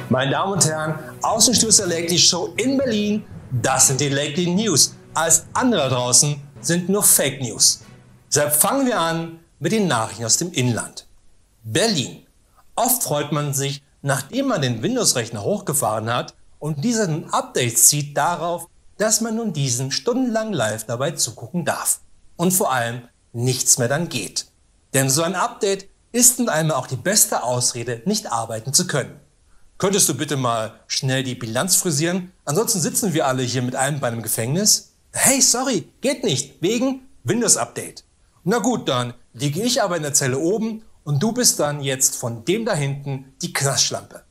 Meine Damen und Herren, aus dem Studio der Late Show in Berlin, das sind die Late News. Alles andere draußen sind nur Fake News. Deshalb fangen wir an mit den Nachrichten aus dem Inland. Berlin. Oft freut man sich, nachdem man den Windows-Rechner hochgefahren hat und dieser nun Updates zieht, darauf, dass man nun diesen stundenlang live dabei zugucken darf. Und vor allem nichts mehr dann geht. Denn so ein Update ist nun einmal auch die beste Ausrede, nicht arbeiten zu können. Könntest du bitte mal schnell die Bilanz frisieren? Ansonsten sitzen wir alle hier mit einem Bein im Gefängnis. Hey, sorry, geht nicht, wegen Windows-Update. Na gut, dann liege ich aber in der Zelle oben und du bist dann jetzt von dem da hinten die Knastschlampe.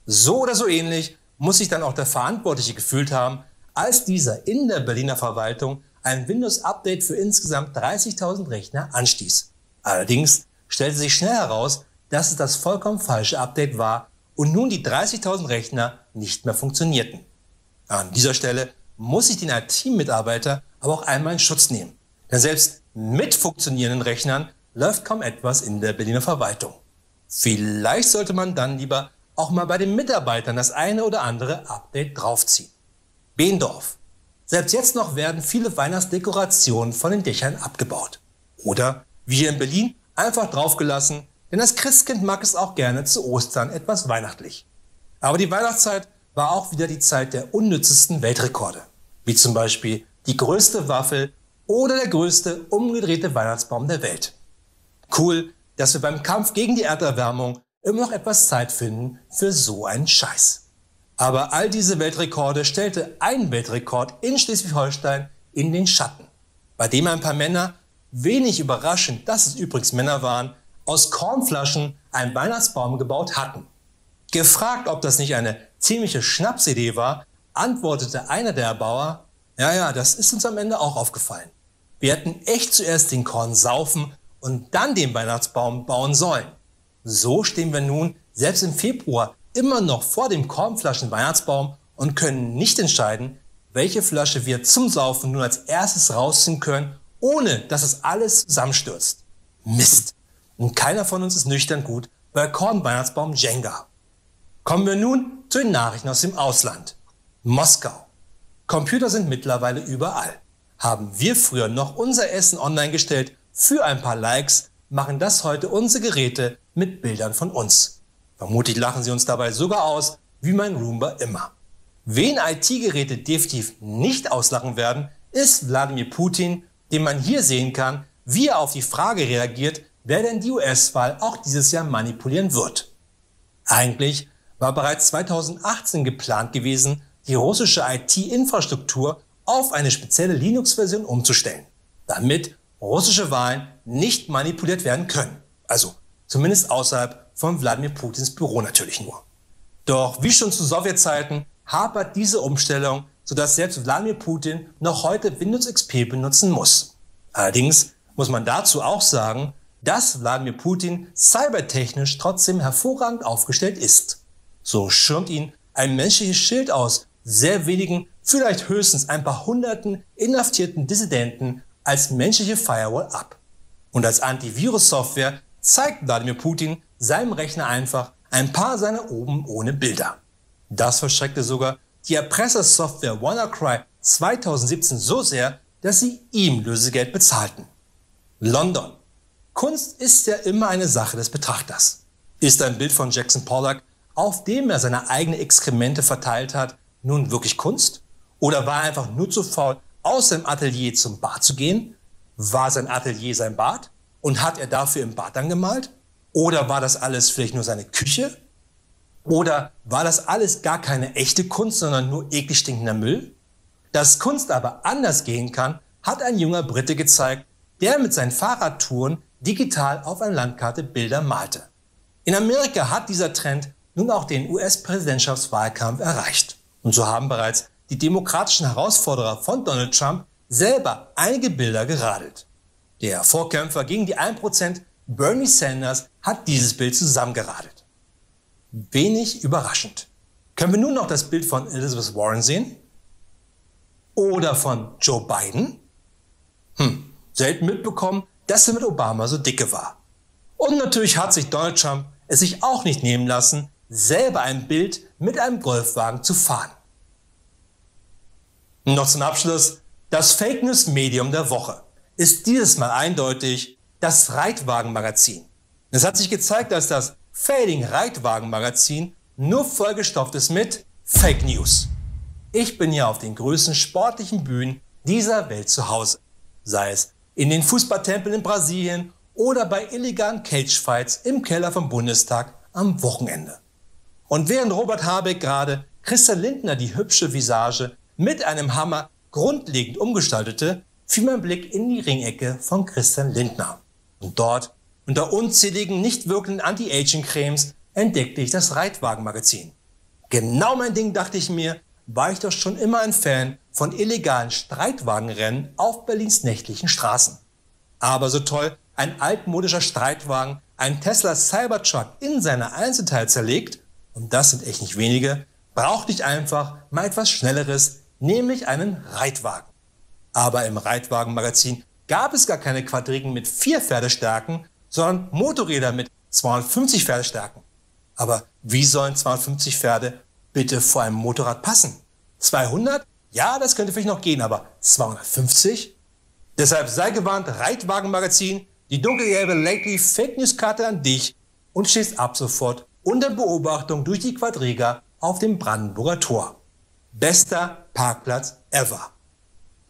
So oder so ähnlich muss sich dann auch der Verantwortliche gefühlt haben, als dieser in der Berliner Verwaltung ein Windows-Update für insgesamt 30.000 Rechner anstieß. Allerdings stellte sich schnell heraus, dass es das vollkommen falsche Update war und nun die 30.000 Rechner nicht mehr funktionierten. An dieser Stelle muss ich den IT-Mitarbeiter aber auch einmal in Schutz nehmen. Denn selbst mit funktionierenden Rechnern läuft kaum etwas in der Berliner Verwaltung. Vielleicht sollte man dann lieber auch mal bei den Mitarbeitern das eine oder andere Update draufziehen. Behendorf. Selbst jetzt noch werden viele Weihnachtsdekorationen von den Dächern abgebaut. Oder, wie hier in Berlin, einfach draufgelassen, denn das Christkind mag es auch gerne zu Ostern etwas weihnachtlich. Aber die Weihnachtszeit war auch wieder die Zeit der unnützesten Weltrekorde. Wie zum Beispiel die größte Waffel oder der größte umgedrehte Weihnachtsbaum der Welt. Cool, dass wir beim Kampf gegen die Erderwärmung immer noch etwas Zeit finden für so einen Scheiß. Aber all diese Weltrekorde stellte ein Weltrekord in Schleswig-Holstein in den Schatten, bei dem ein paar Männer, wenig überraschend, dass es übrigens Männer waren, aus Kornflaschen einen Weihnachtsbaum gebaut hatten. Gefragt, ob das nicht eine ziemliche Schnapsidee war, antwortete einer der Erbauer, ja, das ist uns am Ende auch aufgefallen. Wir hätten echt zuerst den Korn saufen und dann den Weihnachtsbaum bauen sollen. So stehen wir nun selbst im Februar immer noch vor dem Kornflaschen-Weihnachtsbaum und können nicht entscheiden, welche Flasche wir zum Saufen nun als erstes rausziehen können, ohne dass es alles zusammenstürzt. Mist. Und keiner von uns ist nüchtern gut bei Korn-Weihnachtsbaum Jenga. Kommen wir nun zu den Nachrichten aus dem Ausland. Moskau. Computer sind mittlerweile überall. Haben wir früher noch unser Essen online gestellt für ein paar Likes, machen das heute unsere Geräte mit Bildern von uns. Vermutlich lachen sie uns dabei sogar aus, wie mein Roomba immer. Wen IT-Geräte definitiv nicht auslachen werden, ist Wladimir Putin, den man hier sehen kann, wie er auf die Frage reagiert, wer denn die US-Wahl auch dieses Jahr manipulieren wird. Eigentlich war bereits 2018 geplant gewesen, die russische IT-Infrastruktur auf eine spezielle Linux-Version umzustellen, damit russische Wahlen nicht manipuliert werden können. Also zumindest außerhalb von Wladimir Putins Büro natürlich nur. Doch wie schon zu Sowjetzeiten hapert diese Umstellung, sodass selbst Wladimir Putin noch heute Windows XP benutzen muss. Allerdings muss man dazu auch sagen, dass Wladimir Putin cybertechnisch trotzdem hervorragend aufgestellt ist. So schirmt ihn ein menschliches Schild aus sehr wenigen, vielleicht höchstens ein paar hunderten inhaftierten Dissidenten als menschliche Firewall ab. Und als Antivirus-Software zeigt Wladimir Putin seinem Rechner einfach ein paar seiner oben ohne Bilder. Das verschreckte sogar die Erpressersoftware WannaCry 2017 so sehr, dass sie ihm Lösegeld bezahlten. London. Kunst ist ja immer eine Sache des Betrachters. Ist ein Bild von Jackson Pollock, auf dem er seine eigenen Exkremente verteilt hat, nun wirklich Kunst? Oder war er einfach nur zu faul, aus seinem Atelier zum Bad zu gehen? War sein Atelier sein Bad? Und hat er dafür im Bad dann gemalt? Oder war das alles vielleicht nur seine Küche? Oder war das alles gar keine echte Kunst, sondern nur eklig stinkender Müll? Dass Kunst aber anders gehen kann, hat ein junger Brite gezeigt, der mit seinen Fahrradtouren digital auf einer Landkarte Bilder malte. In Amerika hat dieser Trend nun auch den US-Präsidentschaftswahlkampf erreicht. Und so haben bereits die demokratischen Herausforderer von Donald Trump selber einige Bilder geradelt. Der Vorkämpfer gegen die 1%, Bernie Sanders, hat dieses Bild zusammengeradelt. Wenig überraschend. Können wir nun noch das Bild von Elizabeth Warren sehen? Oder von Joe Biden? Selten mitbekommen, dass er mit Obama so dicke war. Und natürlich hat sich Donald Trump es sich auch nicht nehmen lassen, selber ein Bild mit einem Golfwagen zu fahren. Noch zum Abschluss, das Fake News Medium der Woche ist dieses Mal eindeutig das Reitwagen-Magazin. Es hat sich gezeigt, dass das Fading Reitwagen-Magazin nur vollgestopft ist mit Fake News. Ich bin ja auf den größten sportlichen Bühnen dieser Welt zu Hause, sei es in den Fußballtempeln in Brasilien oder bei illegalen Cagefights im Keller vom Bundestag am Wochenende. Und während Robert Habeck gerade Christian Lindner die hübsche Visage mit einem Hammer grundlegend umgestaltete, fiel mein Blick in die Ringecke von Christian Lindner. Und dort, unter unzähligen nicht wirkenden Anti-Aging-Cremes, entdeckte ich das Reitwagen-Magazin. Genau mein Ding, dachte ich mir, war ich doch schon immer ein Fan von illegalen Streitwagenrennen auf Berlins nächtlichen Straßen. Aber so toll ein altmodischer Streitwagen einen Tesla Cybertruck in seine Einzelteile zerlegt, und das sind echt nicht wenige, brauchte ich einfach mal etwas Schnelleres, nämlich einen Reitwagen. Aber im Reitwagen-Magazin gab es gar keine Quadrigen mit 4 Pferdestärken, sondern Motorräder mit 250 Pferdestärken. Aber wie sollen 250 Pferde bitte vor einem Motorrad passen? 200? Ja, das könnte vielleicht noch gehen, aber 250? Deshalb sei gewarnt, Reitwagen-Magazin, die dunkelgelbe Lately Fake News Karte an dich und stehst ab sofort unter Beobachtung durch die Quadriga auf dem Brandenburger Tor. Bester Parkplatz ever.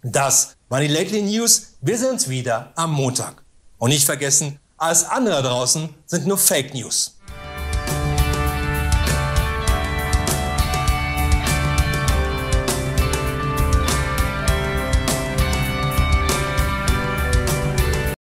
Das waren die Lately News. Wir sehen uns wieder am Montag. Und nicht vergessen, alles andere draußen sind nur Fake News.